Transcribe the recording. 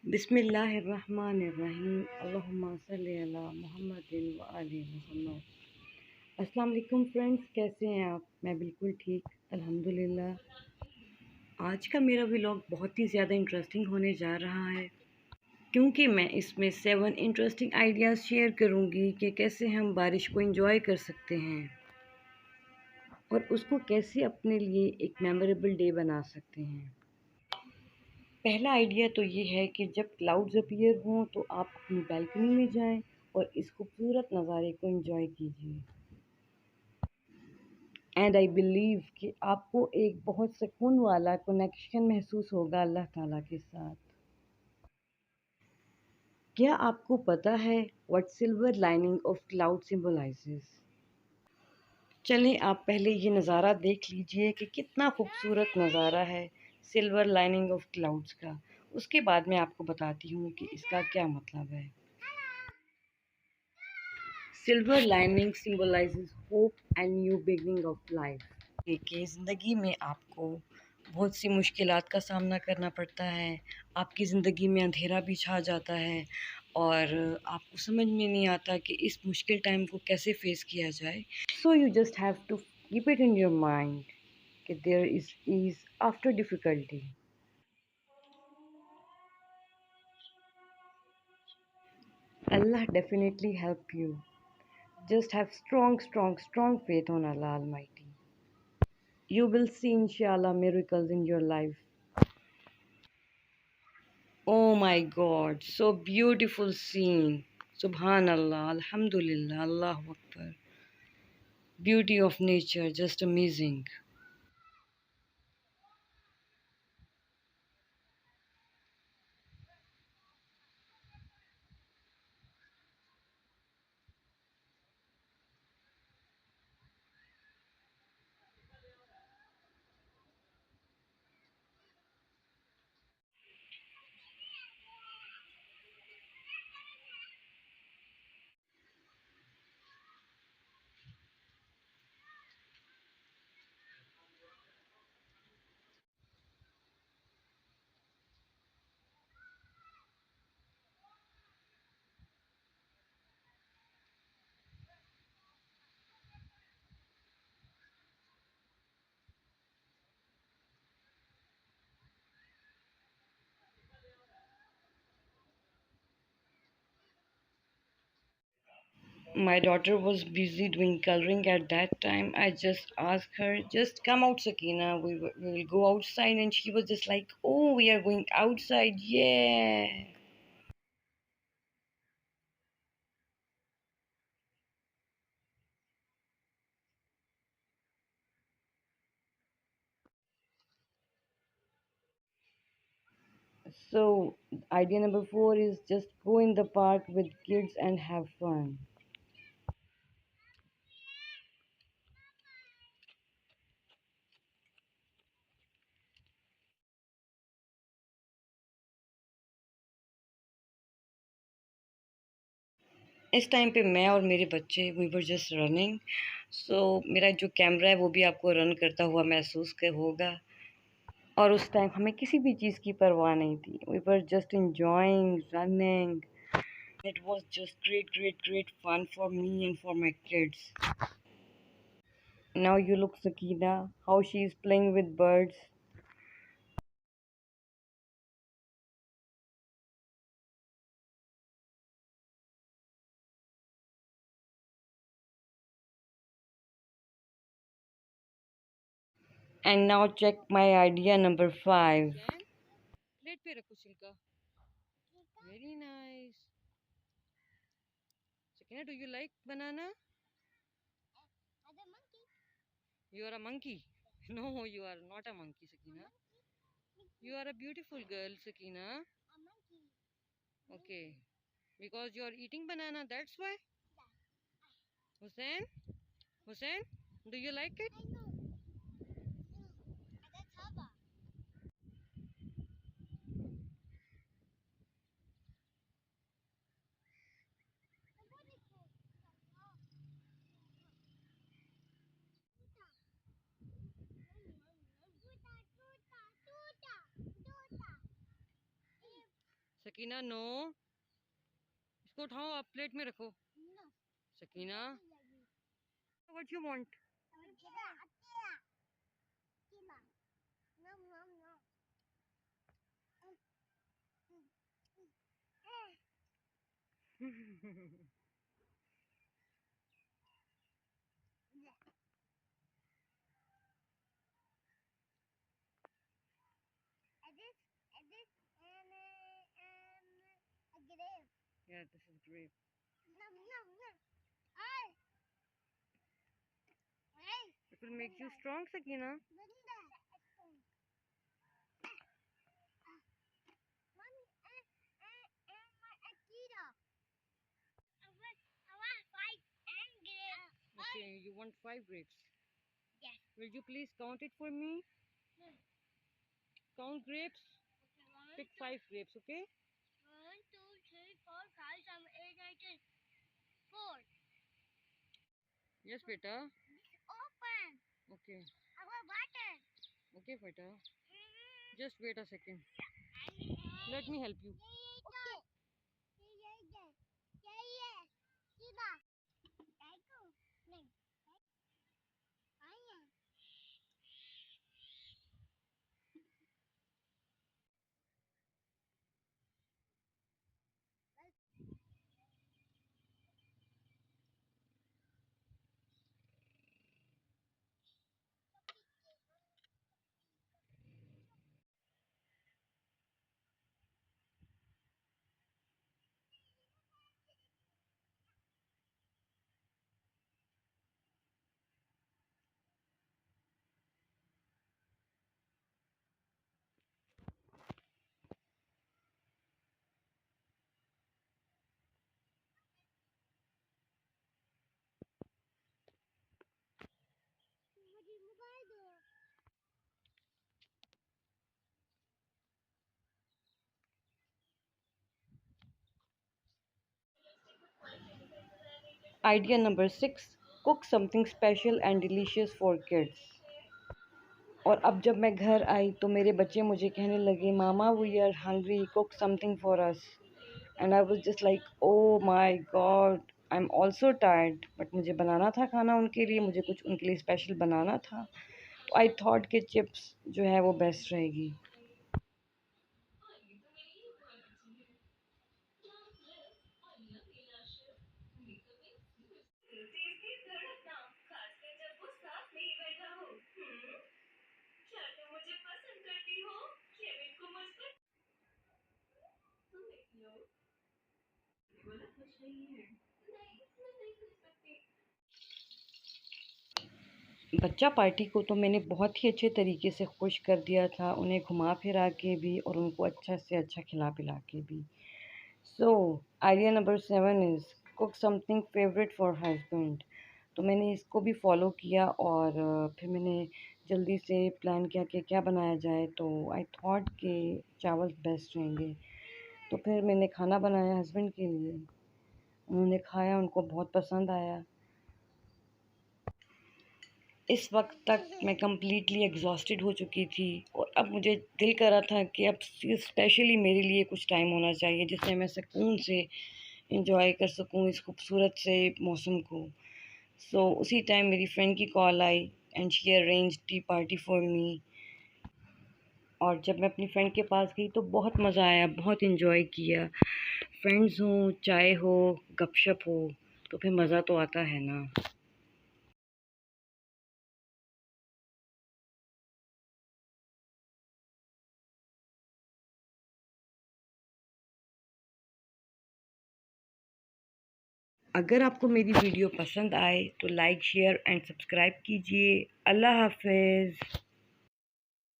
बिस्मिल्लाहिर्रहमानिर्रहीम अल्लाहुम्मा सल्ली अला मुहम्मदिन व आलि मुहम्मद। अस्सलाम वालेकुम फ्रेंड्स, कैसे हैं आप? मैं बिल्कुल ठीक अल्हम्दुलिल्लाह। आज का मेरा व्लॉग बहुत ही ज़्यादा इंटरेस्टिंग होने जा रहा है क्योंकि मैं इसमें 7 इंटरेस्टिंग आइडियाज़ शेयर करूंगी कि कैसे हम बारिश को एंजॉय कर सकते हैं और उसको कैसे अपने लिए एक मेमोरेबल डे बना सकते हैं। पहला आइडिया तो ये है कि जब क्लाउड्स अपीयर हों तो आप अपनी बैल्कनी में जाएं और इस खूबसूरत नज़ारे को एंजॉय कीजिए। एंड आई बिलीव कि आपको एक बहुत सुकून वाला कनेक्शन महसूस होगा अल्लाह ताला के साथ। क्या आपको पता है what silver lining of cloud symbolizes? चलें आप पहले ये नज़ारा देख लीजिए कि कितना खूबसूरत नज़ारा है सिल्वर लाइनिंग ऑफ क्लाउड्स का। उसके बाद मैं आपको बताती हूँ कि इसका क्या मतलब है। Silver lining symbolizes hope and new beginning of life. कि ज़िंदगी में आपको बहुत सी मुश्किलात का सामना करना पड़ता है, आपकी ज़िंदगी में अंधेरा भी छा जाता है और आपको समझ में नहीं आता कि इस मुश्किल टाइम को कैसे फेस किया जाए। So you just have to keep it in your mind कि there is ease after difficulty. Allah definitely help you. Just have strong faith on Allah Almighty. You will see inshallah miracles in your life. Oh my God, so beautiful scene. Subhanallah, Alhamdulillah, Allahu Akbar. Beauty of nature, just amazing. My daughter was busy doing coloring at that time. I just asked her, just come out, Sakina. We will go outside. And she was just like, oh, we are going outside. Yeah. So, idea number 4 is just go in the park with kids and have fun. इस time पे मैं और मेरे बच्चे we were just running. सो मेरा जो camera है वो भी आपको रन करता हुआ महसूस कर होगा। और उस टाइम हमें किसी भी चीज़ की परवाह नहीं थी। We were just enjoying running. It was just great fun for me and for my kids. Now you look Sakina how she is playing with birds. And now check my idea number 5. Plate पे रखो छिलका। Very nice. Sakina, do you like banana? You are a monkey. No, you are not a monkey, Sakina. You are a beautiful girl, Sakina. Okay. Because you are eating banana, that's why. Hussein? Hussein? Do you like it? Sakina no, इसको उठाओ, आप plate में रखो। Sakina, what you want? Yeah, this is grape. It will make you strong, Sakina. Okay, you want 5 grapes? Yes. Will you please count it for me? Yes. Count grapes. Okay, pick 5 grapes, okay? 1, 2, 3, 4, 5, 7, 8, 9, 10. 4. Yes, beta. It's open. Okay. I want water. Okay, beta. Just wait a second. Let me help you. Okay. Idea number 6, cook something special and delicious for kids. और अब जब मैं घर आई तो मेरे बच्चे मुझे कहने लगे, mama we are hungry, cook something for us. And I was just like, oh my God, I am also tired, but मुझे बनाना था खाना उनके लिए, मुझे कुछ उनके लिए स्पेशल बनाना था। तो आई थॉट कि चिप्स जो है वो बेस्ट रहेगी। बच्चा पार्टी को तो मैंने बहुत ही अच्छे तरीके से खुश कर दिया था, उन्हें घुमा फिरा के भी और उनको अच्छा से अच्छा खिला पिला के भी। So idea number 7 is cook something favourite for husband. तो मैंने इसको भी फॉलो किया और फिर मैंने जल्दी से प्लान किया कि क्या बनाया जाए। तो आई थॉट कि चावल बेस्ट रहेंगे। तो फिर मैंने खाना बनाया हस्बैंड के लिए, उन्होंने खाया, उनको बहुत पसंद आया। इस वक्त तक मैं कम्प्लीटली एग्जॉस्टेड हो चुकी थी और अब मुझे दिल कर रहा था कि अब स्पेशली मेरे लिए कुछ टाइम होना चाहिए जिसमें मैं सुकून से इंजॉय कर सकूं इस खूबसूरत से मौसम को। सो उसी टाइम मेरी फ्रेंड की call I and she arrange T party for me. और जब मैं अपनी फ्रेंड के पास गई तो बहुत मज़ा आया, बहुत इन्जॉय किया। फ्रेंड्स हों, चाय हो, गपशप हो, तो फिर मज़ा तो आता है ना। अगर आपको मेरी वीडियो पसंद आए तो लाइक, शेयर एंड सब्सक्राइब कीजिए। अल्लाह हाफ़िज़।